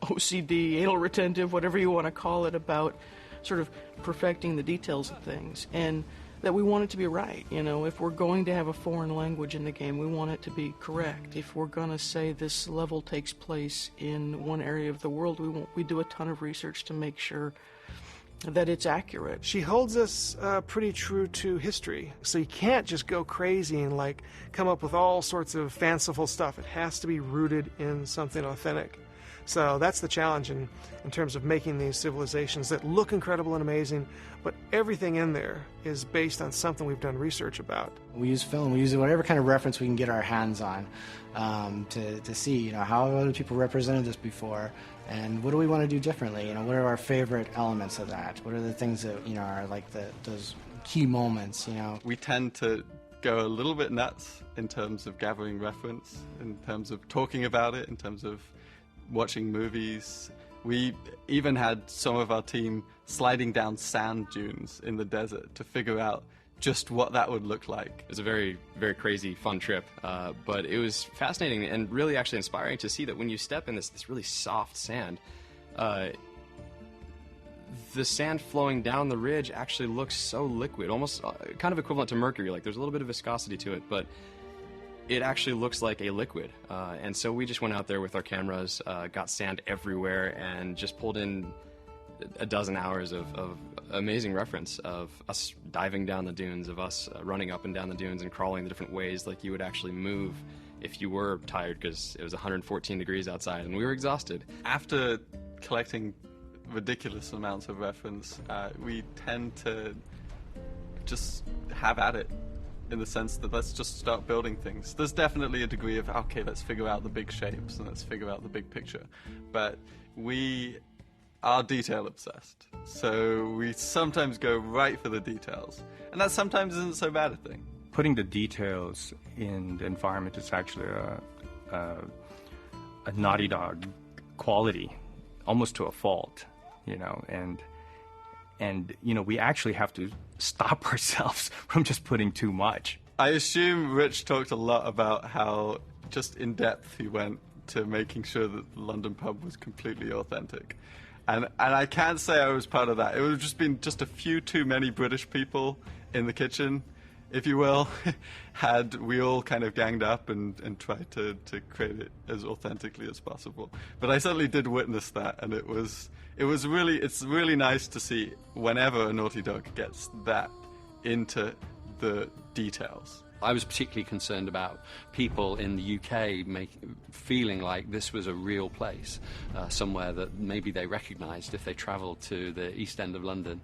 OCD, anal retentive, whatever you want to call it, about sort of perfecting the details of things, and that we want it to be right. If we're going to have a foreign language in the game, we want it to be correct. If we're going to say this level takes place in one area of the world, we do a ton of research to make sure that it's accurate. She holds us pretty true to history, so you can't just go crazy and like come up with all sorts of fanciful stuff. It has to be rooted in something authentic. So that's the challenge in terms of making these civilizations that look incredible and amazing, but everything in there is based on something we've done research about. We use film, we use whatever kind of reference we can get our hands on to see, you know, how have other people represented this before, and what do we want to do differently? You know, what are our favorite elements of that? What are the things that, you know, are like those key moments, you know? We tend to go a little bit nuts in terms of gathering reference, in terms of talking about it, in terms of watching movies. We even had some of our team sliding down sand dunes in the desert to figure out just what that would look like. It was a very, very crazy, fun trip, but it was fascinating and really actually inspiring to see that when you step in this really soft sand, the sand flowing down the ridge actually looks so liquid, almost kind of equivalent to mercury. Like there's a little bit of viscosity to it, but it actually looks like a liquid. And so we just went out there with our cameras, got sand everywhere, and just pulled in a dozen hours of amazing reference of us diving down the dunes, of us running up and down the dunes and crawling the different ways like you would actually move if you were tired, because it was 114 degrees outside and we were exhausted. After collecting ridiculous amounts of reference, we tend to just have at it, in the sense that let's just start building things. There's definitely a degree of, okay, let's figure out the big shapes and let's figure out the big picture. But we are detail obsessed, so we sometimes go right for the details. And that sometimes isn't so bad a thing. Putting the details in the environment is actually a Naughty Dog quality, almost to a fault, you know, and you know, we actually have to stop ourselves from just putting too much. I assume Rich talked a lot about how just in depth he went to making sure that the London pub was completely authentic. And I can't say I was part of that. It would have just been just a few too many British people in the kitchen, if you will, had we all kind of ganged up and tried to create it as authentically as possible. But I certainly did witness that, and it's really nice to see whenever a Naughty Dog gets that into the details. I was particularly concerned about people in the UK feeling like this was a real place, somewhere that maybe they recognised if they travelled to the East End of London.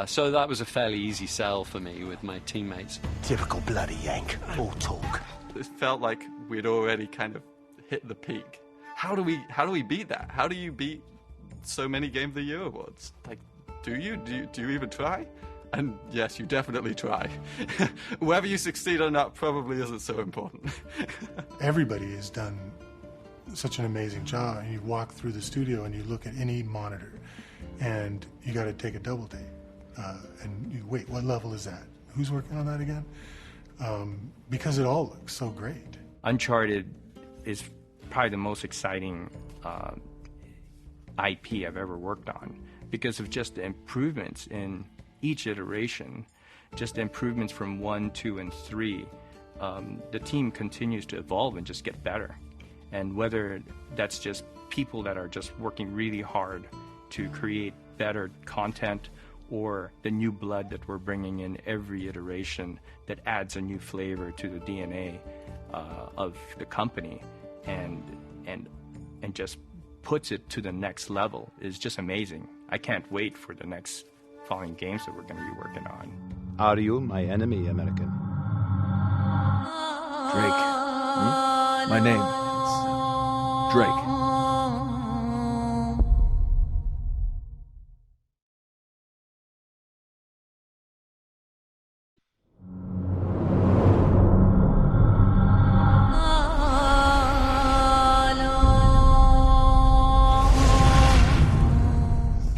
So that was a fairly easy sell for me with my teammates. Typical bloody Yank, all talk. It felt like we'd already kind of hit the peak. How do we beat that? How do you beat so many Game of the Year awards? Like, do you even try? And yes, you definitely try. Whether you succeed or not probably isn't so important. Everybody has done such an amazing job. And you walk through the studio and you look at any monitor, and you got to take a double take. And you wait, what level is that? Who's working on that again? Because it all looks so great. Uncharted is probably the most exciting IP I've ever worked on, because of just the improvements in each iteration, just the improvements from 1, 2, and 3. The team continues to evolve and just get better. And whether that's just people that are just working really hard to create better content, or the new blood that we're bringing in every iteration that adds a new flavor to the DNA of the company, and just puts it to the next level, is just amazing. I can't wait for the next following games that we're going to be working on. Are you my enemy, American? Drake. My name is Drake.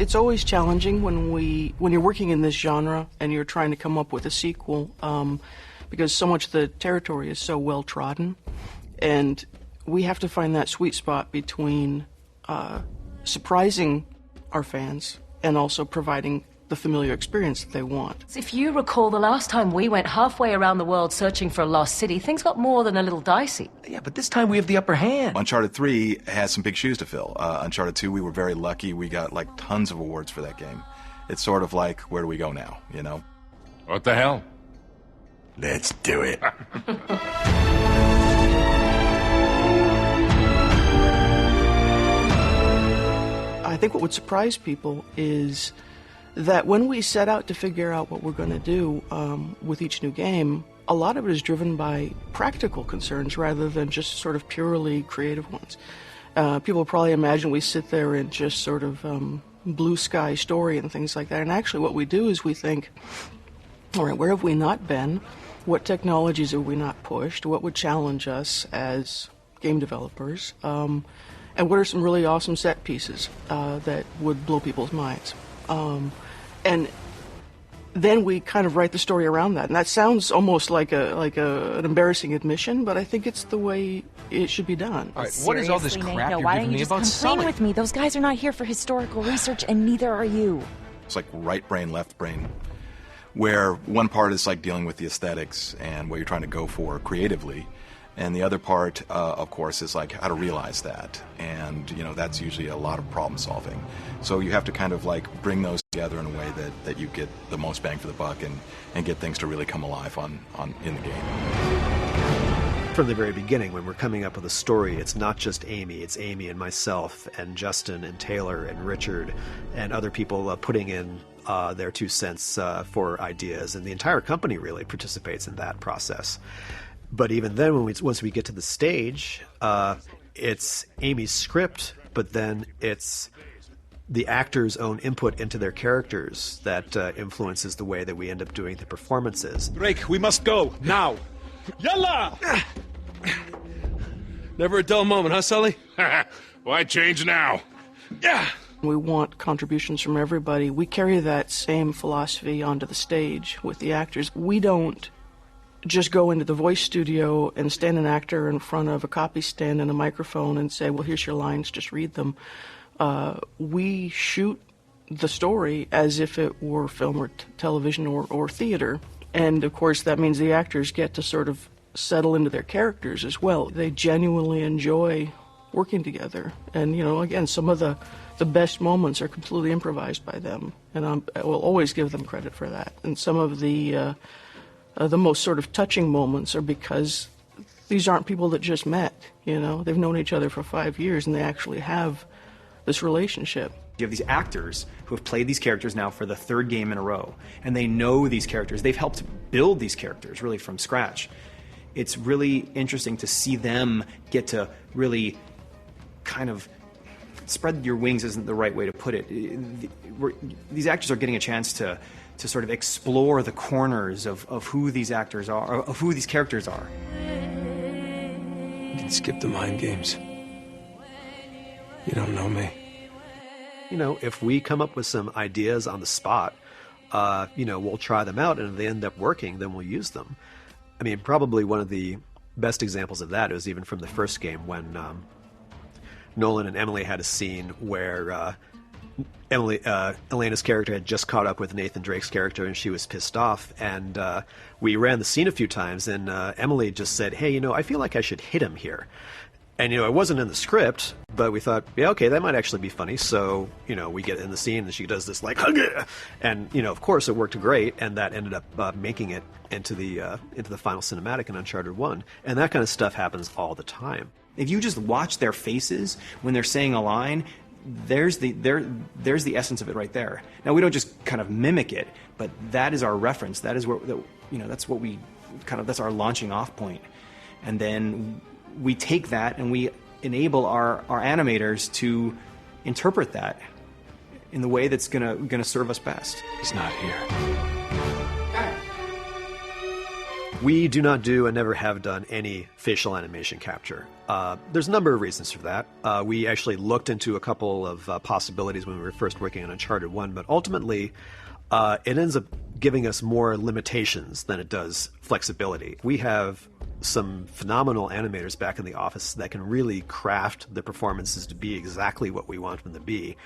It's always challenging when you're working in this genre and you're trying to come up with a sequel, because so much of the territory is so well trodden, and we have to find that sweet spot between surprising our fans and also providing the familiar experience that they want. If you recall, the last time we went halfway around the world searching for a lost city, things got more than a little dicey. Yeah, but this time we have the upper hand. Uncharted 3 has some big shoes to fill. Uncharted 2, we were very lucky. We got like tons of awards for that game. it's sort of like, where do we go now, you know? What the hell? Let's do it. I think what would surprise people is that when we set out to figure out what we're going to do with each new game, a lot of it is driven by practical concerns rather than just sort of purely creative ones. People probably imagine we sit there and just sort of blue sky story and things like that. And actually what we do is we think, all right, where have we not been? What technologies have we not pushed? What would challenge us as game developers? And what are some really awesome set pieces that would blow people's minds? And then we kind of write the story around that. And that sounds almost like an embarrassing admission, but I think it's the way it should be done. All right, what is all this crap you're giving me about Sully? Complain with me. Those guys are not here for historical research, and neither are you. It's like right brain, left brain, where one part is like dealing with the aesthetics and what you're trying to go for creatively, and the other part, of course, is like how to realize that. And, you know, that's usually a lot of problem solving. So you have to kind of like bring those together in a way that you get the most bang for the buck and get things to really come alive in the game. From the very beginning, when we're coming up with a story, it's not just Amy, it's Amy and myself and Justin and Taylor and Richard and other people putting in their 2 cents for ideas, and the entire company really participates in that process. But even then, once we get to the stage, it's Amy's script, but then it's the actors' own input into their characters that influences the way that we end up doing the performances. Drake, we must go, now! Yalla! Never a dull moment, huh, Sully? Why change now? Yeah! We want contributions from everybody. We carry that same philosophy onto the stage with the actors. We don't just go into the voice studio and stand an actor in front of a copy stand and a microphone and say, well, here's your lines, just read them. We shoot the story as if it were film or television or theater. And, of course, that means the actors get to sort of settle into their characters as well. They genuinely enjoy working together. And, you know, again, some of the best moments are completely improvised by them. And I will always give them credit for that. And some of the most sort of touching moments are because these aren't people that just met, you know. They've known each other for 5 years, and they actually have this relationship. You have these actors who have played these characters now for the 3rd game in a row, and they know these characters. They've helped build these characters really from scratch. It's really interesting to see them get to really kind of spread your wings isn't the right way to put it. These actors are getting a chance to sort of explore the corners of who these actors are, of who these characters are. You can skip the mind games. You don't know me. You know, if we come up with some ideas on the spot, you know, we'll try them out, and if they end up working, then we'll use them. I mean, probably one of the best examples of that was even from the first game when Nolan and Emily had a scene where Elena's character had just caught up with Nathan Drake's character, and she was pissed off, and we ran the scene a few times, and Emily just said, hey, you know, I feel like I should hit him here. And, you know, it wasn't in the script, but we thought, yeah, okay, that might actually be funny. So, you know, we get in the scene, and she does this, like, and, you know, of course, it worked great, and that ended up making it into the final cinematic in Uncharted 1. And that kind of stuff happens all the time. If you just watch their faces when they're saying a line, there's the essence of it right there. Now, we don't just kind of mimic it, but that is our reference. That is where, you know, that's what we kind of, that's our launching off point. And then we take that and we enable our animators to interpret that in the way that's gonna serve us best. He's not here. We do not do and never have done any facial animation capture. There's a number of reasons for that. We actually looked into a couple of possibilities when we were first working on Uncharted 1, but ultimately it ends up giving us more limitations than it does flexibility. We have some phenomenal animators back in the office that can really craft the performances to be exactly what we want them to be.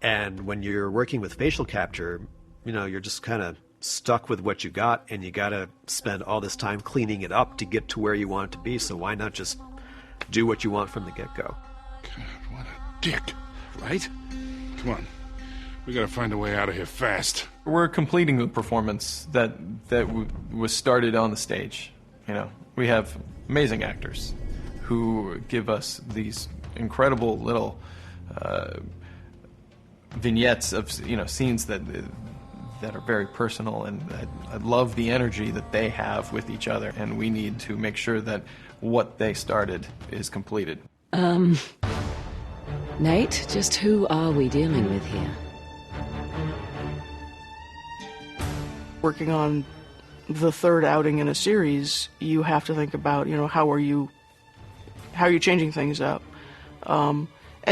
And when you're working with facial capture, you know, you're just kind of stuck with what you got, and you got to spend all this time cleaning it up to get to where you want it to be. So why not just do what you want from the get-go? God, what a dick, right? Come on. We gotta find a way out of here fast. We're completing the performance that was started on the stage. You know, we have amazing actors who give us these incredible little vignettes of scenes that are very personal, and I love the energy that they have with each other, and we need to make sure that what they started is completed. Nate, just who are we dealing with here? Working on the third outing in a series, you have to think about, how are you changing things up? And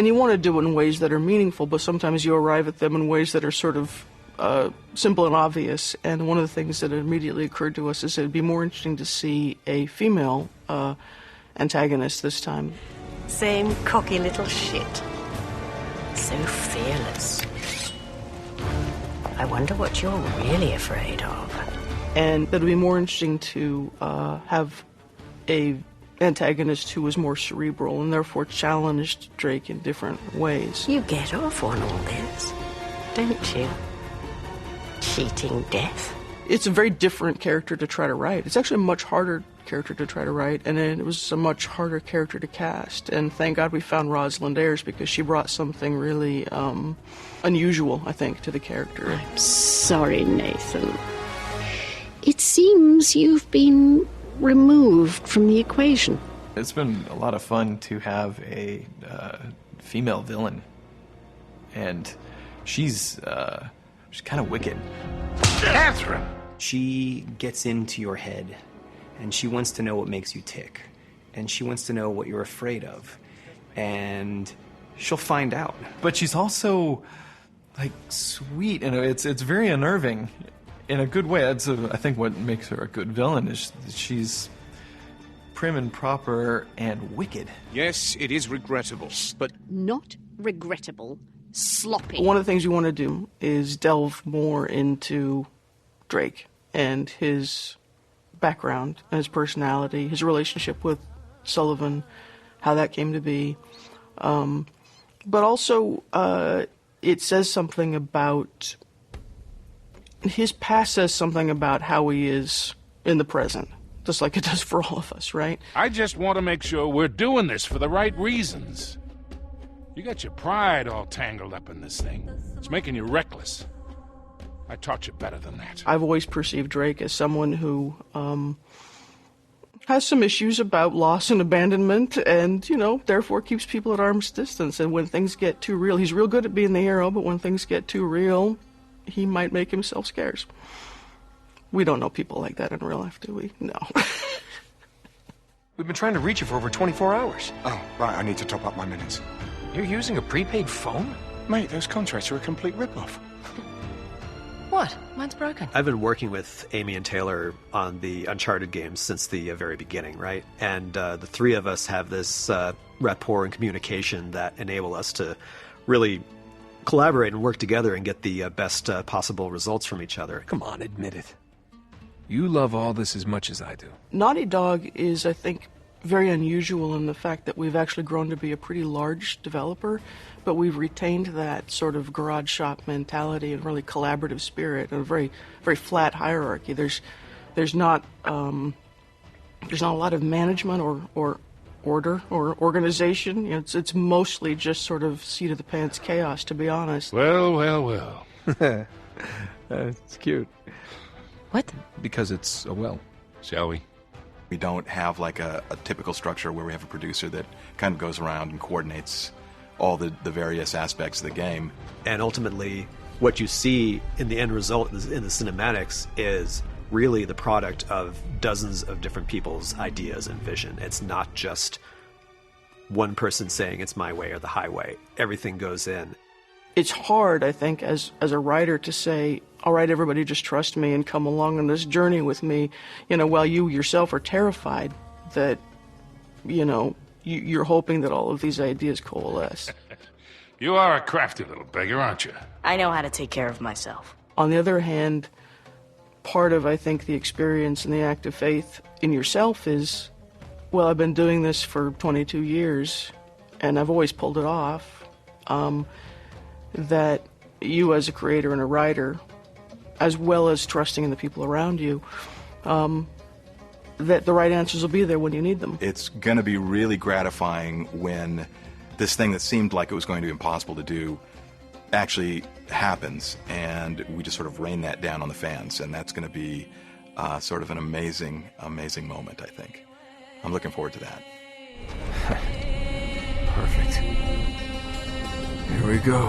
you want to do it in ways that are meaningful, but sometimes you arrive at them in ways that are sort of simple and obvious. And one of the things that immediately occurred to us is it'd be more interesting to see a female antagonist this time. Same cocky little shit. So fearless. I wonder what you're really afraid of. And it'd be more interesting to have a antagonist who was more cerebral and therefore challenged Drake in different ways. You get off on all this, don't you? Cheating death. It's a very different character to try to write. It's actually a much harder character to try to write, and it was a much harder character to cast. And thank God we found Rosalind Ayers, because she brought something really unusual, I think, to the character. I'm sorry, Nathan. It seems you've been removed from the equation. It's been a lot of fun to have a female villain, and she's kind of wicked. Catherine! She gets into your head, and she wants to know what makes you tick, and she wants to know what you're afraid of, and she'll find out. But she's also, like, sweet, and it's very unnerving in a good way. That's I think what makes her a good villain is that she's prim and proper and wicked. Yes, it is regrettable, but... Not regrettable. Sloppy. One of the things you want to do is delve more into Drake and his background and his personality, his relationship with Sullivan, how that came to be. But also, it says something about... His past says something about how he is in the present, just like it does for all of us, right? I just want to make sure we're doing this for the right reasons. You got your pride all tangled up in this thing. It's making you reckless. I taught you better than that. I've always perceived Drake as someone who has some issues about loss and abandonment, and, therefore keeps people at arm's distance. And when things get too real, he's real good at being the hero, but when things get too real, he might make himself scarce. We don't know people like that in real life, do we? No. We've been trying to reach you for over 24 hours. Oh, right, I need to top up my minutes. You're using a prepaid phone? Mate, those contracts are a complete rip-off. What? Mine's broken. I've been working with Amy and Taylor on the Uncharted games since the very beginning, right? And the three of us have this rapport and communication that enable us to really collaborate and work together and get the best possible results from each other. Come on, admit it. You love all this as much as I do. Naughty Dog is, I think, very unusual in the fact that we've actually grown to be a pretty large developer, but we've retained that sort of garage shop mentality and really collaborative spirit and a very, very flat hierarchy. There's not a lot of management or order or organization. It's mostly just sort of seat of the pants chaos, to be honest. Well. It's cute. What? Because it's a well. Shall we? We don't have like a typical structure where we have a producer that kind of goes around and coordinates all the various aspects of the game. And ultimately, what you see in the end result in the cinematics is really the product of dozens of different people's ideas and vision. It's not just one person saying it's my way or the highway. Everything goes in. It's hard, I think, as a writer to say, all right, everybody just trust me and come along on this journey with me, while you yourself are terrified that, you're hoping that all of these ideas coalesce. You are a crafty little beggar, aren't you? I know how to take care of myself. On the other hand, part of, I think, the experience and the act of faith in yourself is, well, I've been doing this for 22 years, and I've always pulled it off, that you as a creator and a writer, as well as trusting in the people around you, that the right answers will be there when you need them. It's going to be really gratifying when this thing that seemed like it was going to be impossible to do actually happens, and we just sort of rain that down on the fans, and that's going to be sort of an amazing, amazing moment, I think. I'm looking forward to that. Perfect. Here we go.